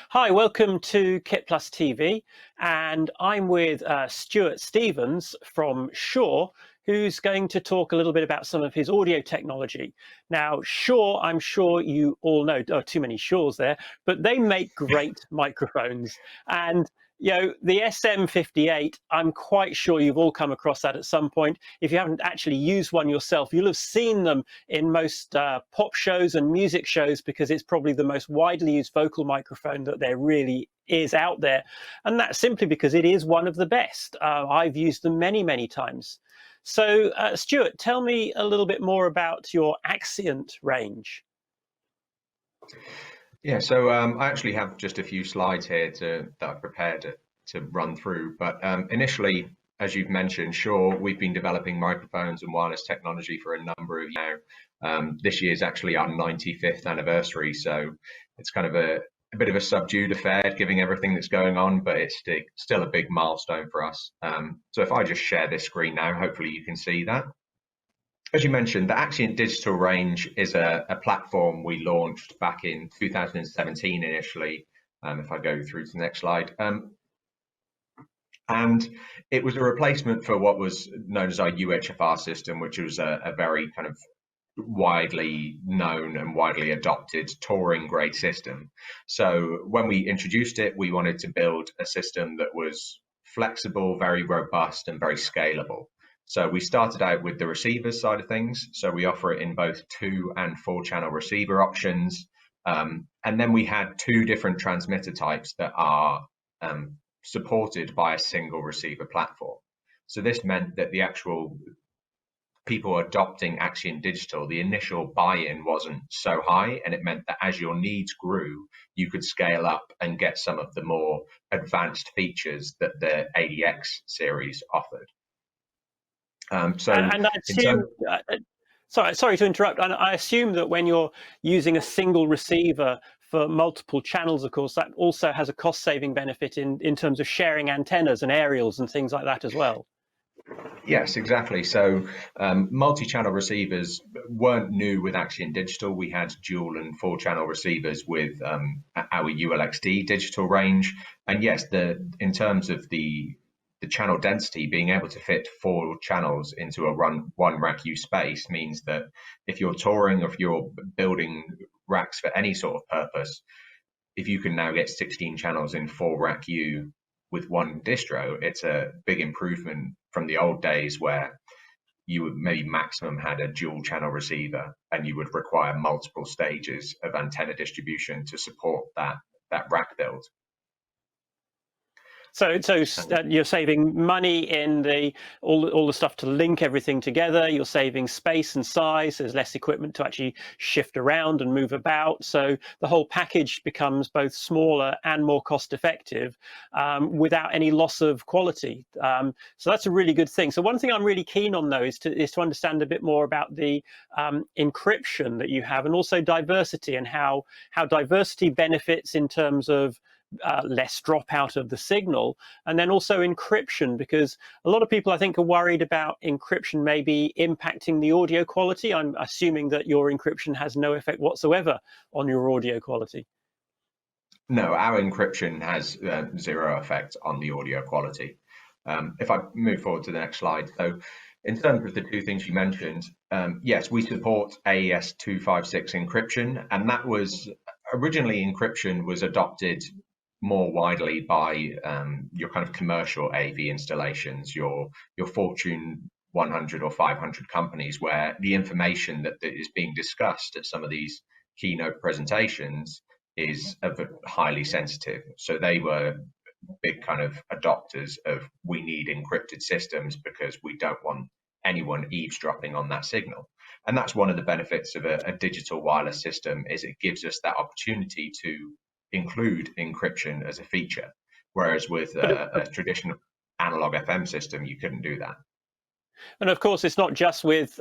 Hi, welcome to KITPLUS TV, and I'm with Stuart Stephens from Shure, who's going to talk a little bit about some of his audio technology. Now, Shure, I'm sure you all know, too many Shures there, but they make great microphones. And the SM58, I'm quite sure you've all come across that at some point. If you haven't actually used one yourself, you'll have seen them in most pop shows and music shows because it's probably the most widely used vocal microphone that there really is out there. And that's simply because it is one of the best. I've used them many, many times. So, Stuart, tell me a little bit more about your Axient range. Yeah, so I actually have just a few slides here that I've prepared to run through. But initially, as you've mentioned, Shure, we've been developing microphones and wireless technology for a number of years now. This year is actually our 95th anniversary, so it's kind of a bit of a subdued affair, given everything that's going on, but it's still a big milestone for us. So if I just share this screen now, hopefully you can see that. As you mentioned, the Axient Digital range is a platform we launched back in 2017 initially, if I go through to the next slide. And it was a replacement for what was known as our UHFR system, which was a very kind of widely known and widely adopted touring grade system. So when we introduced it, we wanted to build a system that was flexible, very robust, and very scalable. So we started out with the receivers side of things. So we offer it in both 2 and 4 channel receiver options. And then we had 2 different transmitter types that are supported by a single receiver platform. So this meant that the actual people adopting Axient Digital, the initial buy-in wasn't so high, and it meant that as your needs grew, you could scale up and get some of the more advanced features that the ADX series offered. And I assume, sorry to interrupt. And I assume that when you're using a single receiver for multiple channels, of course, that also has a cost-saving benefit in terms of sharing antennas and aerials and things like that as well. Yes, exactly. So multi-channel receivers weren't new with Axient Digital. We had dual and 4-channel receivers with our ULXD digital range. And yes, in terms of the channel density, being able to fit 4 channels into a one rack U space means that if you're touring or if you're building racks for any sort of purpose, if you can now get 16 channels in 4 rack U with one distro, it's a big improvement from the old days where you would maybe maximum had a dual channel receiver and you would require multiple stages of antenna distribution to support that rack build. So you're saving money in all the stuff to link everything together. You're saving space and size. There's less equipment to actually shift around and move about. So the whole package becomes both smaller and more cost effective without any loss of quality. So that's a really good thing. So one thing I'm really keen on, though, is to understand a bit more about the encryption that you have, and also diversity, and how diversity benefits in terms of less dropout of the signal, and then also encryption, because a lot of people, I think, are worried about encryption maybe impacting the audio quality. I'm assuming that your encryption has no effect whatsoever on your audio quality. No, our encryption has 0 effect on the audio quality. If I move forward to the next slide. So in terms of the 2 things you mentioned, yes, we support AES 256 encryption, and that was originally encryption was adopted more widely by your kind of commercial AV installations, your Fortune 100 or 500 companies, where the information that is being discussed at some of these keynote presentations is highly sensitive. So they were big kind of adopters of, we need encrypted systems because we don't want anyone eavesdropping on that signal. And that's one of the benefits of a digital wireless system, is it gives us that opportunity to include encryption as a feature, whereas with a traditional analog FM system, you couldn't do that. And of course, it's not just with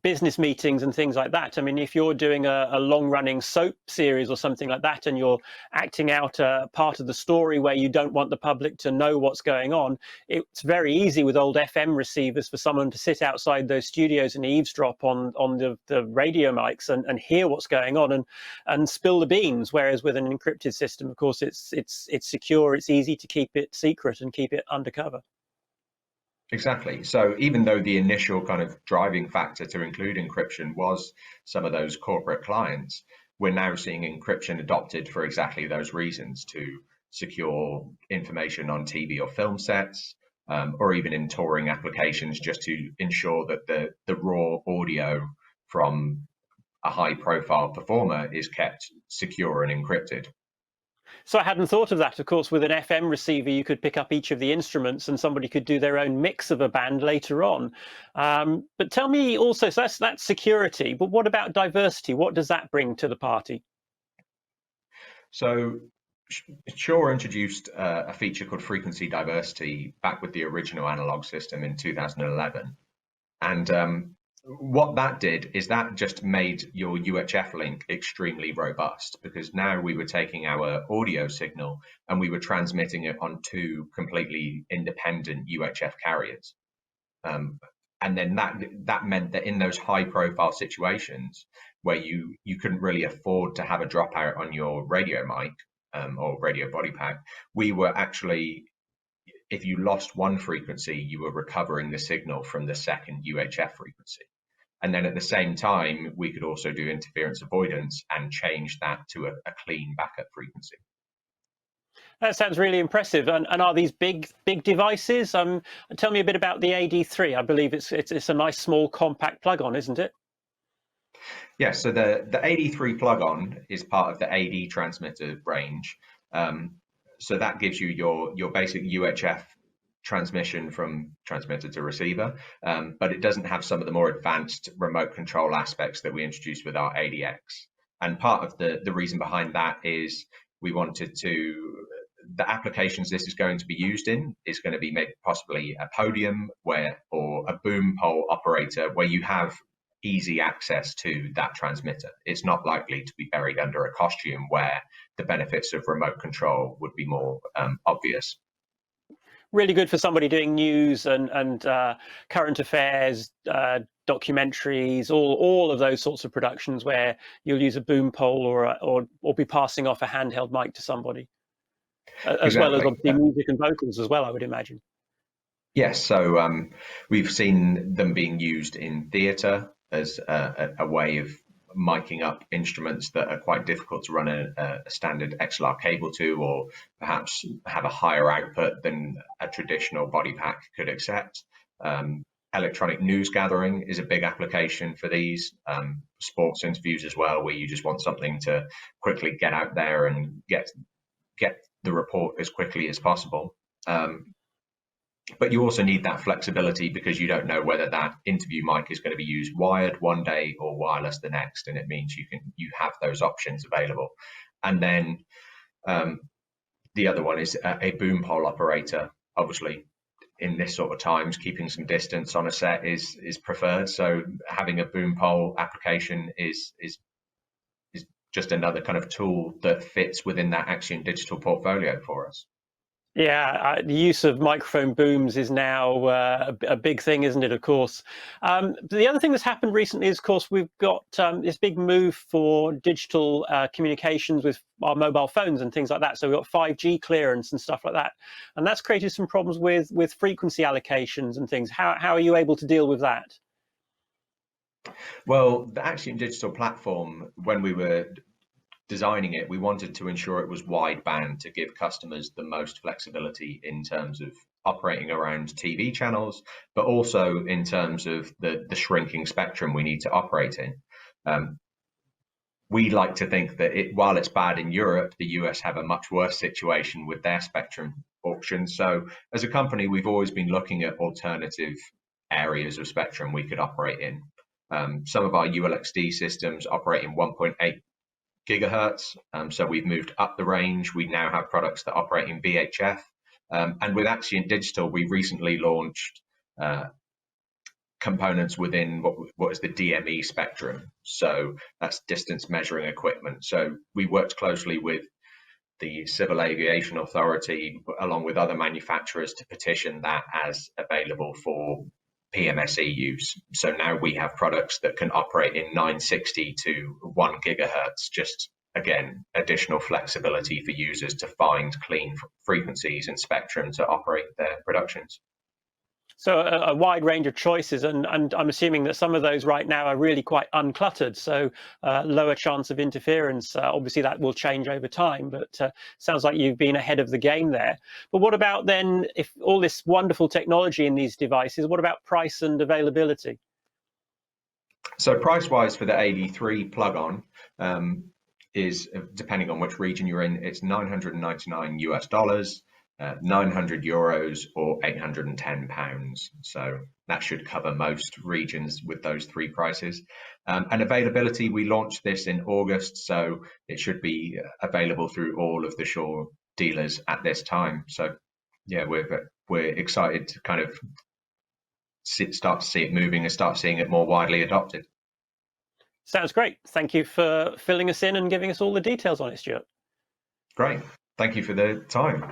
business meetings and things like that. I mean, if you're doing a long-running soap series or something like that, and you're acting out a part of the story where you don't want the public to know what's going on, it's very easy with old FM receivers for someone to sit outside those studios and eavesdrop on the radio mics and hear what's going on and spill the beans. Whereas with an encrypted system, of course, it's secure, it's easy to keep it secret and keep it undercover. Exactly. So even though the initial kind of driving factor to include encryption was some of those corporate clients, we're now seeing encryption adopted for exactly those reasons, to secure information on TV or film sets, or even in touring applications, just to ensure that the raw audio from a high profile performer is kept secure and encrypted. So I hadn't thought of that. Of course, with an FM receiver, you could pick up each of the instruments and somebody could do their own mix of a band later on. But tell me also, so that's security, but what about diversity? What does that bring to the party? So Shure introduced a feature called frequency diversity back with the original analog system in 2011. And what that did is that just made your UHF link extremely robust, because now we were taking our audio signal and we were transmitting it on two completely independent UHF carriers. And then that meant that in those high profile situations where you couldn't really afford to have a dropout on your radio mic or radio body pack, we were actually, if you lost one frequency, you were recovering the signal from the second UHF frequency. And then at the same time, we could also do interference avoidance and change that to a clean backup frequency. That sounds really impressive. And are these big devices? Tell me a bit about the AD3. I believe it's a nice small compact plug-on, isn't it? Yes, so the AD3 plug-on is part of the AD transmitter range. So that gives you your basic UHF transmission from transmitter to receiver, but it doesn't have some of the more advanced remote control aspects that we introduced with our ADX. And part of the reason behind that is we wanted the applications this is going to be used in is going to be maybe possibly a podium or a boom pole operator where you have easy access to that transmitter. It's not likely to be buried under a costume where the benefits of remote control would be more obvious. Really good for somebody doing news and current affairs, documentaries, all of those sorts of productions where you'll use a boom pole or be passing off a handheld mic to somebody, as well as obviously music and vocals as well, I would imagine. Yes, so we've seen them being used in theatre as a way of miking up instruments that are quite difficult to run a standard XLR cable to, or perhaps have a higher output than a traditional body pack could accept. Electronic news gathering is a big application for these. Sports interviews as well, where you just want something to quickly get out there and get the report as quickly as possible. But you also need that flexibility, because you don't know whether that interview mic is going to be used wired one day or wireless the next, and it means you have those options available. And then the other one is a boom pole operator. Obviously, in this sort of times, keeping some distance on a set is preferred. So having a boom pole application is just another kind of tool that fits within that Axient Digital portfolio for us. Yeah, the use of microphone booms is now a big thing, isn't it, of course? The other thing that's happened recently is, of course, we've got this big move for digital communications with our mobile phones and things like that. So we've got 5G clearance and stuff like that. And that's created some problems with frequency allocations and things. How are you able to deal with that? Well, the Axient Digital platform, when we were designing it, we wanted to ensure it was wideband to give customers the most flexibility in terms of operating around TV channels, but also in terms of the shrinking spectrum we need to operate in. We like to think that while it's bad in Europe, the US have a much worse situation with their spectrum auctions. So as a company, we've always been looking at alternative areas of spectrum we could operate in. Some of our ULXD systems operate in 1.8 gigahertz. So we've moved up the range. We now have products that operate in VHF. And with Axient Digital, we recently launched components within what is the DME spectrum. So that's distance measuring equipment. So we worked closely with the Civil Aviation Authority, along with other manufacturers, to petition that as available for PMSE use. So now we have products that can operate in 960 to 1 gigahertz, just again, additional flexibility for users to find clean frequencies and spectrum to operate their productions. So a wide range of choices, and I'm assuming that some of those right now are really quite uncluttered, so lower chance of interference. Obviously, that will change over time, but sounds like you've been ahead of the game there. But what about then, if all this wonderful technology in these devices, what about price and availability? So price-wise for the AD3 plug-on is, depending on which region you're in, it's $999 US. 900 euros or 810 pounds. So that should cover most regions with those three prices. And availability, we launched this in August, so it should be available through all of the Shure dealers at this time. So yeah, we're excited to kind of start to see it moving and start seeing it more widely adopted. Sounds great. Thank you for filling us in and giving us all the details on it, Stuart. Great. Thank you for the time.